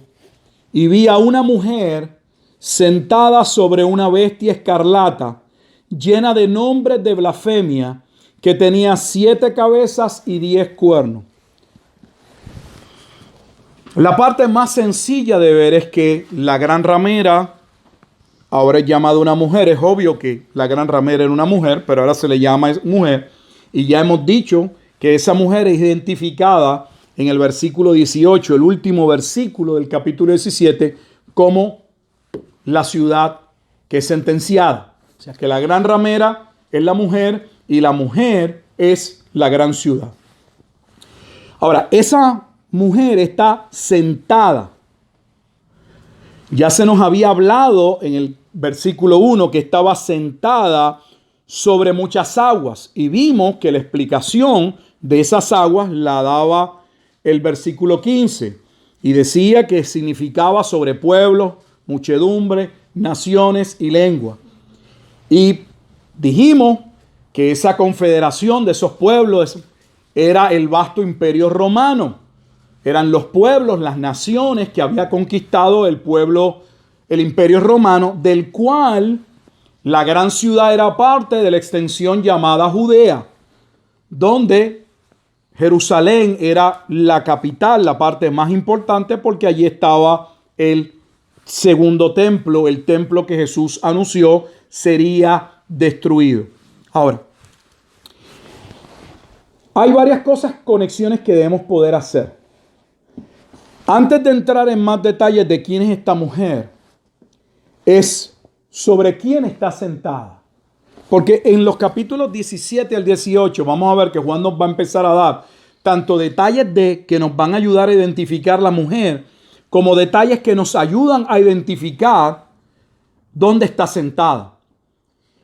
y vi a una mujer sentada sobre una bestia escarlata, llena de nombres de blasfemia, que tenía 7 cabezas y 10 cuernos. La parte más sencilla de ver es que la gran ramera ahora es llamada una mujer. Es obvio que la gran ramera era una mujer, pero ahora se le llama mujer. Y ya hemos dicho que esa mujer es identificada en el versículo 18, el último versículo del capítulo 17, como la ciudad que es sentenciada. O sea que la gran ramera es la mujer y la mujer es la gran ciudad. Ahora, esa mujer está sentada. Ya se nos había hablado en el versículo 1 que estaba sentada sobre muchas aguas y vimos que la explicación de esas aguas la daba el versículo 15 y decía que significaba sobre pueblos, muchedumbre, naciones y lengua. Y dijimos que esa confederación de esos pueblos era el vasto imperio romano. Eran los pueblos, las naciones que había conquistado el pueblo, el imperio romano, del cual la gran ciudad era parte de la extensión llamada Judea, donde Jerusalén era la capital, la parte más importante, porque allí estaba el segundo templo, el templo que Jesús anunció sería destruido. Ahora, hay varias conexiones que debemos poder hacer. Antes de entrar en más detalles de quién es esta mujer, es sobre quién está sentada. Porque en los capítulos 17 al 18 vamos a ver que Juan nos va a empezar a dar tanto detalles de que nos van a ayudar a identificar la mujer, como detalles que nos ayudan a identificar dónde está sentada.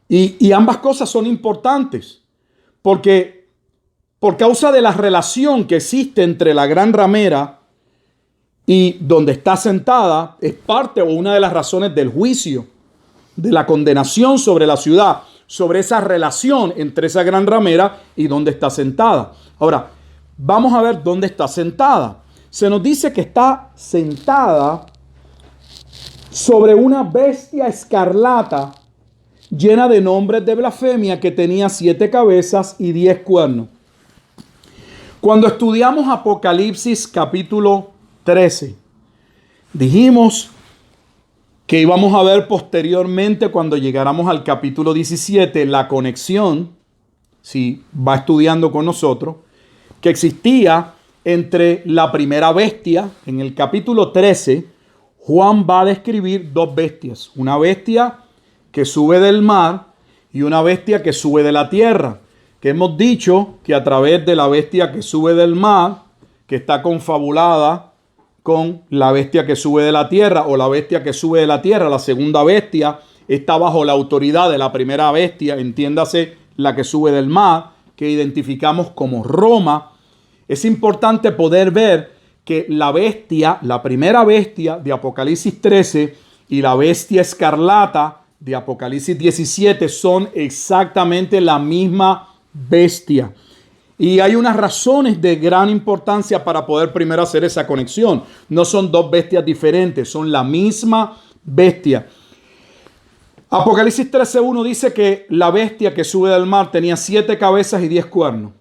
Y ambas cosas son importantes, porque por causa de la relación que existe entre la gran ramera y donde está sentada, es parte o una de las razones del juicio, de la condenación sobre la ciudad, sobre esa relación entre esa gran ramera y donde está sentada. Ahora, vamos a ver dónde está sentada. Se nos dice que está sentada sobre una bestia escarlata llena de nombres de blasfemia que tenía 7 cabezas y 10 cuernos. Cuando estudiamos Apocalipsis capítulo 13, dijimos que íbamos a ver posteriormente, cuando llegáramos al capítulo 17, la conexión, si va estudiando con nosotros, que existía entre la primera bestia. En el capítulo 13, Juan va a describir 2 bestias, una bestia que sube del mar y una bestia que sube de la tierra, que hemos dicho que a través de la bestia que sube del mar, que está confabulada con la bestia que sube de la tierra, o la bestia que sube de la tierra, la segunda bestia, está bajo la autoridad de la primera bestia, entiéndase la que sube del mar, que identificamos como Roma. Es importante poder ver que la bestia, la primera bestia de Apocalipsis 13 y la bestia escarlata de Apocalipsis 17 son exactamente la misma bestia. Y hay unas razones de gran importancia para poder primero hacer esa conexión. No son 2 bestias diferentes, son la misma bestia. Apocalipsis 13:1 dice que la bestia que sube del mar tenía 7 cabezas y 10 cuernos.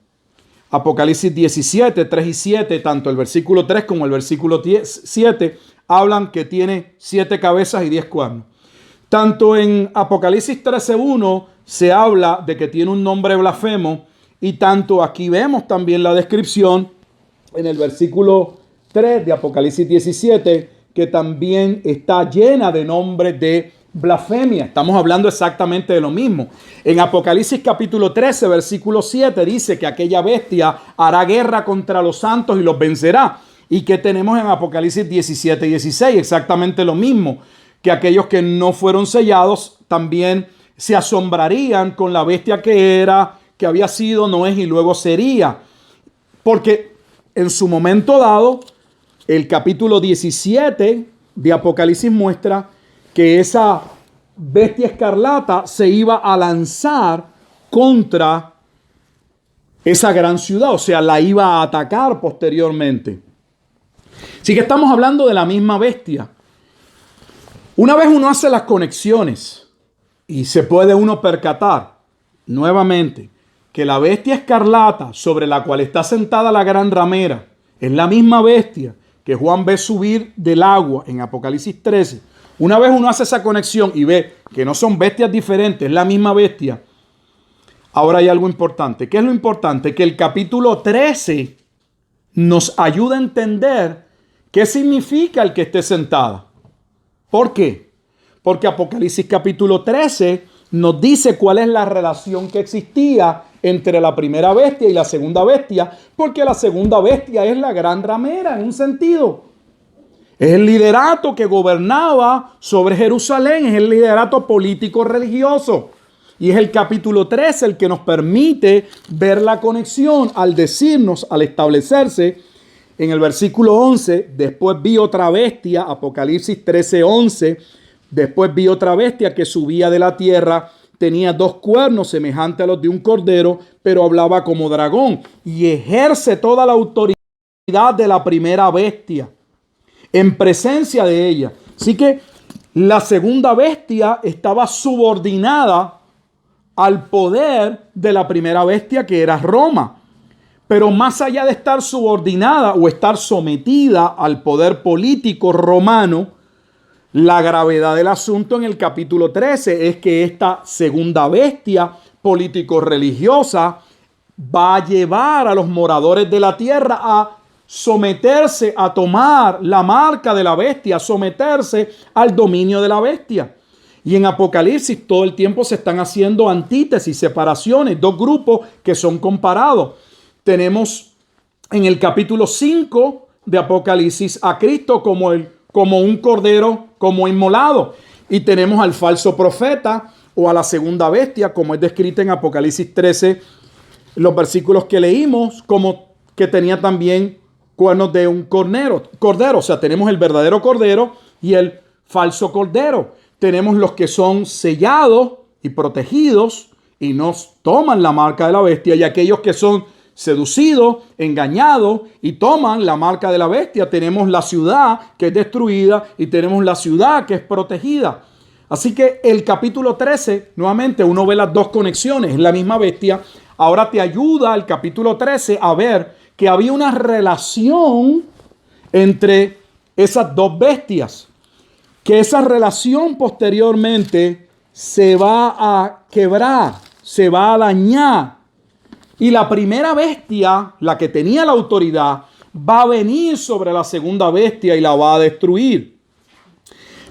Apocalipsis 17, 3 y 7, tanto el versículo 3 como el versículo 7, hablan que tiene 7 cabezas y 10 cuernos. Tanto en Apocalipsis 13:1 se habla de que tiene un nombre blasfemo, y tanto aquí vemos también la descripción en el versículo 3 de Apocalipsis 17, que también está llena de nombres de blasfemia. Estamos hablando exactamente de lo mismo. En Apocalipsis capítulo 13, versículo 7, dice que aquella bestia hará guerra contra los santos y los vencerá. ¿Y qué tenemos en Apocalipsis 17 y 16? Exactamente lo mismo, que aquellos que no fueron sellados también se asombrarían con la bestia que era, que había sido, no es y luego sería. Porque en su momento dado, el capítulo 17 de Apocalipsis muestra que esa bestia escarlata se iba a lanzar contra esa gran ciudad, o sea, la iba a atacar posteriormente. Así que estamos hablando de la misma bestia. Una vez uno hace las conexiones y se puede uno percatar nuevamente que la bestia escarlata sobre la cual está sentada la gran ramera es la misma bestia que Juan ve subir del agua en Apocalipsis 13. Una vez uno hace esa conexión y ve que no son bestias diferentes, es la misma bestia. Ahora hay algo importante. ¿Qué es lo importante? Que el capítulo 13 nos ayuda a entender qué significa el que esté sentada. ¿Por qué? Porque Apocalipsis capítulo 13 nos dice cuál es la relación que existía entre la primera bestia y la segunda bestia, porque la segunda bestia es la gran ramera en un sentido. Es el liderato que gobernaba sobre Jerusalén, es el liderato político religioso. Y es el capítulo 13 el que nos permite ver la conexión al decirnos, al establecerse en el versículo 11, después vi otra bestia, Apocalipsis 13:11, después vi otra bestia que subía de la tierra, tenía 2 cuernos semejantes a los de un cordero, pero hablaba como dragón y ejerce toda la autoridad de la primera bestia en presencia de ella. Así que la segunda bestia estaba subordinada al poder de la primera bestia, que era Roma. Pero más allá de estar subordinada o estar sometida al poder político romano, la gravedad del asunto en el capítulo 13 es que esta segunda bestia político-religiosa va a llevar a los moradores de la tierra a someterse, a tomar la marca de la bestia, a someterse al dominio de la bestia. Y en Apocalipsis todo el tiempo se están haciendo antítesis, separaciones, 2 grupos que son comparados. Tenemos en el capítulo 5 de Apocalipsis a Cristo como un cordero, como inmolado. Y tenemos al falso profeta o a la segunda bestia, como es descrita en Apocalipsis 13, los versículos que leímos, como que tenía también cuernos de un cordero. O sea, tenemos el verdadero cordero y el falso cordero. Tenemos los que son sellados y protegidos y no toman la marca de la bestia, y aquellos que son seducidos, engañados y toman la marca de la bestia. Tenemos la ciudad que es destruida y tenemos la ciudad que es protegida. Así que el capítulo 13, nuevamente uno ve las 2 conexiones, es la misma bestia. Ahora te ayuda el capítulo 13 a ver que había una relación entre esas 2 bestias, que esa relación posteriormente se va a quebrar, se va a dañar. Y la primera bestia, la que tenía la autoridad, va a venir sobre la segunda bestia y la va a destruir.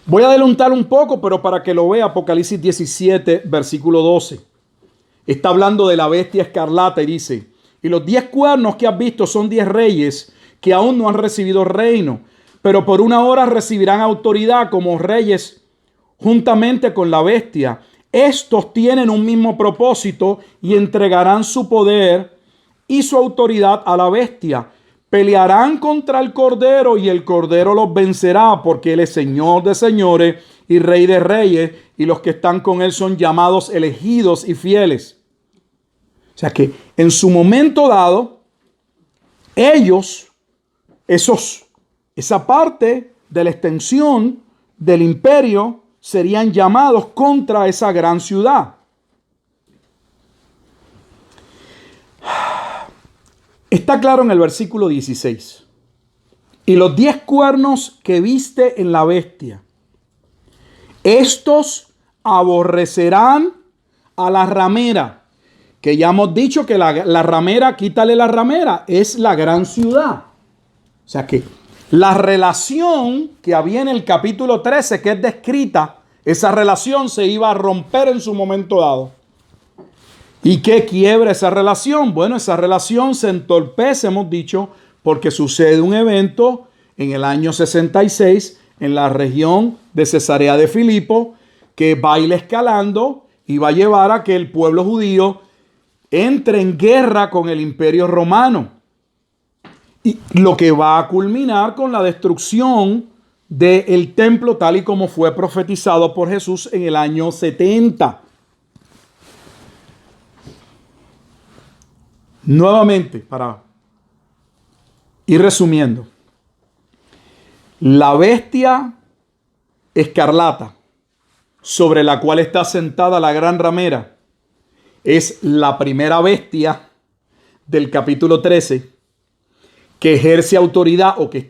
Voy a adelantar un poco, pero para que lo vea, Apocalipsis 17, versículo 12. Está hablando de la bestia escarlata y dice: y los 10 cuernos que has visto son 10 reyes que aún no han recibido reino, pero por una hora recibirán autoridad como reyes juntamente con la bestia. Estos tienen un mismo propósito y entregarán su poder y su autoridad a la bestia. Pelearán contra el cordero y el cordero los vencerá, porque él es Señor de señores y Rey de reyes, y los que están con él son llamados elegidos y fieles. O sea que en su momento dado, ellos, esa parte de la extensión del imperio, serían llamados contra esa gran ciudad. Está claro en el versículo 16. Y los 10 cuernos que viste en la bestia, estos aborrecerán a la ramera. Que ya hemos dicho que la ramera, quítale la ramera, es la gran ciudad. O sea que la relación que había en el capítulo 13, que es descrita Esa relación se iba a romper en su momento dado. ¿Y qué quiebra esa relación? Bueno, esa relación se entorpece, hemos dicho, porque sucede un evento en el año 66 en la región de Cesarea de Filipo, que va a ir escalando y va a llevar a que el pueblo judío entre en guerra con el imperio romano. Y lo que va a culminar con la destrucción del templo tal y como fue profetizado por Jesús en el año 70. Nuevamente, para ir resumiendo, la bestia escarlata sobre la cual está sentada la gran ramera es la primera bestia del capítulo 13 que ejerce autoridad o que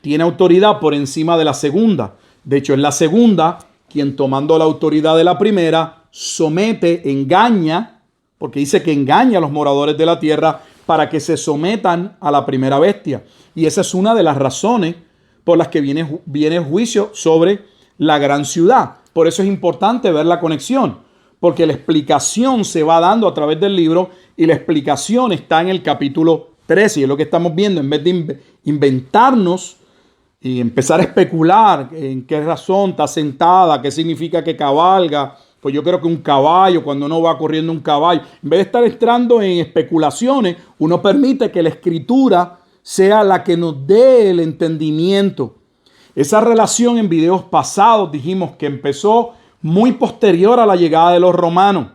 tiene autoridad por encima de la segunda. De hecho, es la segunda quien, tomando la autoridad de la primera, somete, engaña, porque dice que engaña a los moradores de la tierra para que se sometan a la primera bestia. Y esa es una de las razones por las que viene el juicio sobre la gran ciudad. Por eso es importante ver la conexión, porque la explicación se va dando a través del libro y la explicación está en el capítulo 13. Y es lo que estamos viendo. En vez de inventarnos y empezar a especular en qué razón está sentada, qué significa que cabalga, pues yo creo que un caballo, cuando uno va corriendo un caballo, en vez de estar entrando en especulaciones, uno permite que la escritura sea la que nos dé el entendimiento. Esa relación en videos pasados dijimos que empezó muy posterior a la llegada de los romanos.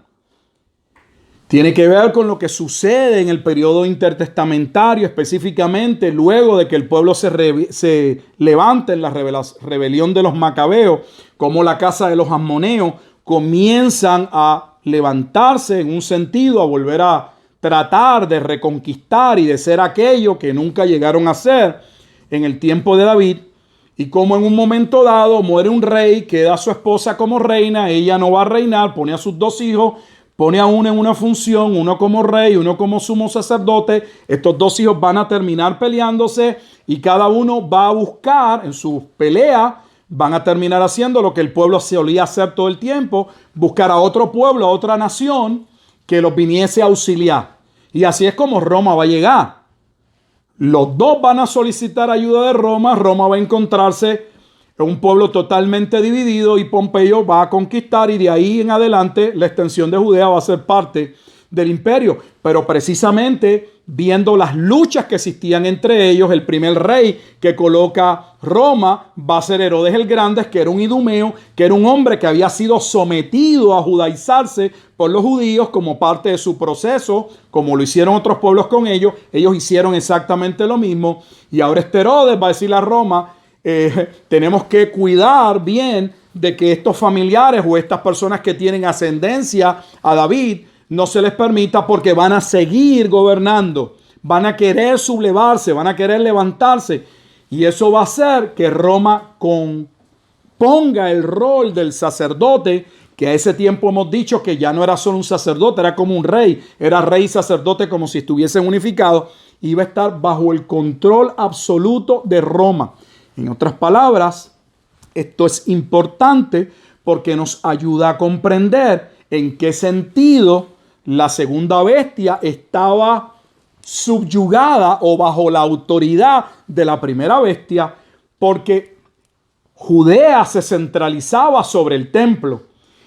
Tiene que ver con lo que sucede en el periodo intertestamentario, específicamente luego de que el pueblo se levanta en la rebelión de los macabeos, como la casa de los asmoneos comienzan a levantarse en un sentido, a volver a tratar de reconquistar y de ser aquello que nunca llegaron a ser en el tiempo de David. Y como en un momento dado muere un rey, queda a su esposa como reina, ella no va a reinar, pone a sus dos hijos, pone a uno en una función, uno como rey, uno como sumo sacerdote. Estos dos hijos van a terminar peleándose y cada uno va a buscar en su pelea, van a terminar haciendo lo que el pueblo solía hacer todo el tiempo, buscar a otro pueblo, a otra nación que los viniese a auxiliar. Y así es como Roma va a llegar. Los dos van a solicitar ayuda de Roma. Roma va a encontrarse en un pueblo totalmente dividido y Pompeyo va a conquistar y de ahí en adelante la extensión de Judea va a ser parte del imperio. Pero precisamente viendo las luchas que existían entre ellos, el primer rey que coloca Roma va a ser Herodes el Grande, que era un idumeo, que era un hombre que había sido sometido a judaizarse por los judíos como parte de su proceso, como lo hicieron otros pueblos con ellos. Ellos hicieron exactamente lo mismo. Y ahora Herodes va a decirle a Roma, tenemos que cuidar bien de que estos familiares o estas personas que tienen ascendencia a David no se les permita, porque van a seguir gobernando, van a querer sublevarse, van a querer levantarse. Y eso va a hacer que Roma ponga el rol del sacerdote, que a ese tiempo hemos dicho que ya no era solo un sacerdote, era como un rey, era rey y sacerdote como si estuviesen unificados, iba a estar bajo el control absoluto de Roma. En otras palabras, esto es importante porque nos ayuda a comprender en qué sentido la segunda bestia estaba subyugada o bajo la autoridad de la primera bestia, porque Judea se centralizaba sobre el templo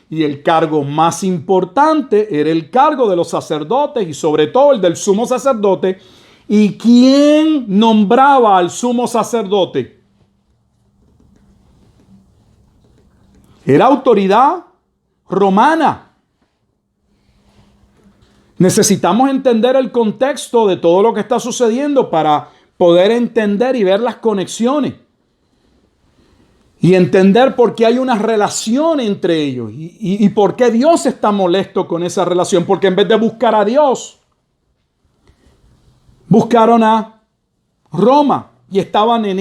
y el cargo más importante era el cargo de los sacerdotes y sobre todo el del sumo sacerdote. ¿Y quién nombraba al sumo sacerdote? Era autoridad romana. Necesitamos entender el contexto de todo lo que está sucediendo para poder entender y ver las conexiones. Y entender por qué hay una relación entre ellos. Y por qué Dios está molesto con esa relación. Porque en vez de buscar a Dios, buscaron a Roma. Y estaban en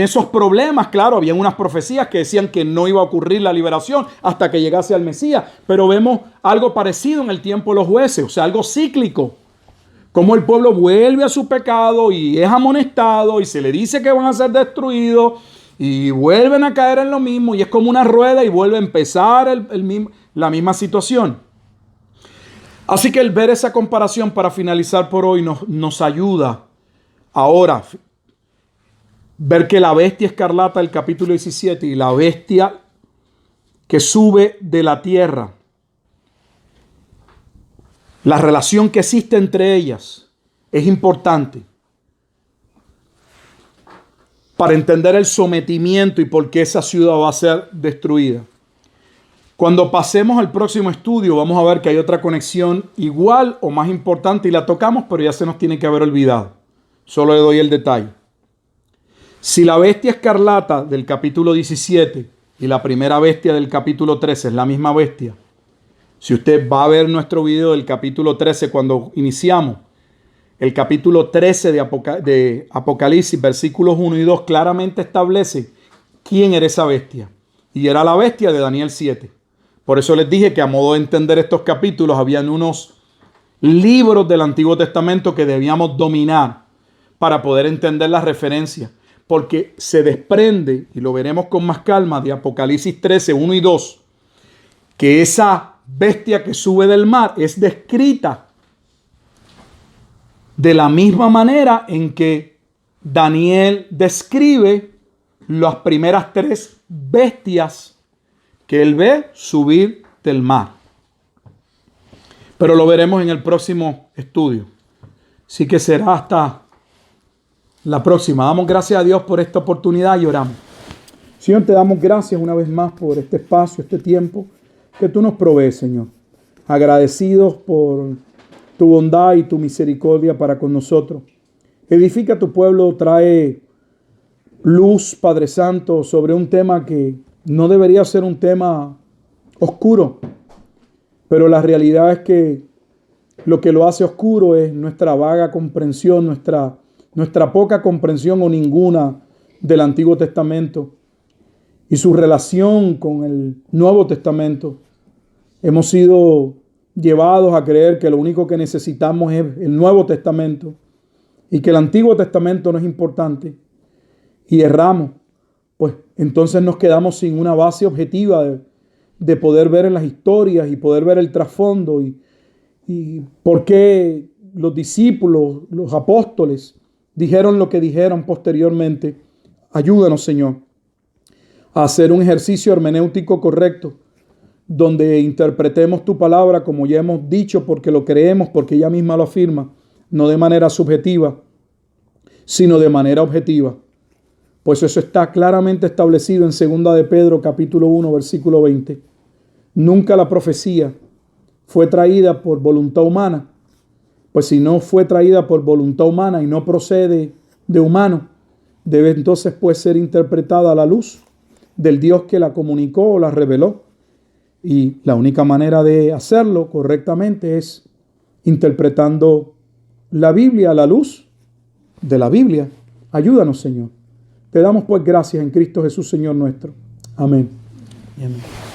esos problemas. Claro, había unas profecías que decían que no iba a ocurrir la liberación hasta que llegase al Mesías. Pero vemos algo parecido en el tiempo de los jueces, o sea, algo cíclico. Como el pueblo vuelve a su pecado y es amonestado y se le dice que van a ser destruidos. y vuelven a caer en lo mismo, y es como una rueda y vuelve a empezar la misma situación. Así que el ver esa comparación para finalizar por hoy nos ayuda ahora ver que la bestia escarlata del capítulo 17 y la bestia que sube de la tierra, la relación que existe entre ellas es importante para entender el sometimiento y por qué esa ciudad va a ser destruida. Cuando pasemos al próximo estudio vamos a ver que hay otra conexión igual o más importante y la tocamos, pero ya se nos tiene que haber olvidado. Solo le doy el detalle. Si la bestia escarlata del capítulo 17 y la primera bestia del capítulo 13 es la misma bestia, si usted va a ver nuestro video del capítulo 13 cuando iniciamos, el capítulo 13 de Apocalipsis, versículos 1 y 2, claramente establece quién era esa bestia. Y era la bestia de Daniel 7. Por eso les dije que a modo de entender estos capítulos, habían unos libros del Antiguo Testamento que debíamos dominar para poder entender las referencias. Porque se desprende, y lo veremos con más calma, de Apocalipsis 13, 1 y 2, que esa bestia que sube del mar es descrita de la misma manera en que Daniel describe las primeras 3 bestias que él ve subir del mar. Pero lo veremos en el próximo estudio. Así que será hasta la próxima. Damos gracias a Dios por esta oportunidad y oramos. Señor, te damos gracias una vez más por este espacio, este tiempo que tú nos provees, Señor. Agradecidos por tu bondad y tu misericordia para con nosotros. Edifica a tu pueblo, trae luz, Padre Santo, sobre un tema que no debería ser un tema oscuro, pero la realidad es que lo que lo hace oscuro es nuestra vaga comprensión, nuestra poca comprensión o ninguna del Antiguo Testamento y su relación con el Nuevo Testamento. Hemos sido llevados a creer que lo único que necesitamos es el Nuevo Testamento y que el Antiguo Testamento no es importante y erramos. Pues entonces nos quedamos sin una base objetiva de poder ver en las historias y poder ver el trasfondo y por qué los discípulos, los apóstoles dijeron lo que dijeron posteriormente. Ayúdanos, Señor, a hacer un ejercicio hermenéutico correcto donde interpretemos tu palabra como ya hemos dicho, porque lo creemos, porque ella misma lo afirma, no de manera subjetiva, sino de manera objetiva. Pues eso está claramente establecido en 2 de Pedro, capítulo 1, versículo 20. Nunca la profecía fue traída por voluntad humana, pues si no fue traída por voluntad humana y no procede de humano, debe entonces pues ser interpretada a la luz del Dios que la comunicó o la reveló. Y la única manera de hacerlo correctamente es interpretando la Biblia a la luz de la Biblia. Ayúdanos, Señor. Te damos pues gracias en Cristo Jesús, Señor nuestro. Amén. Amén.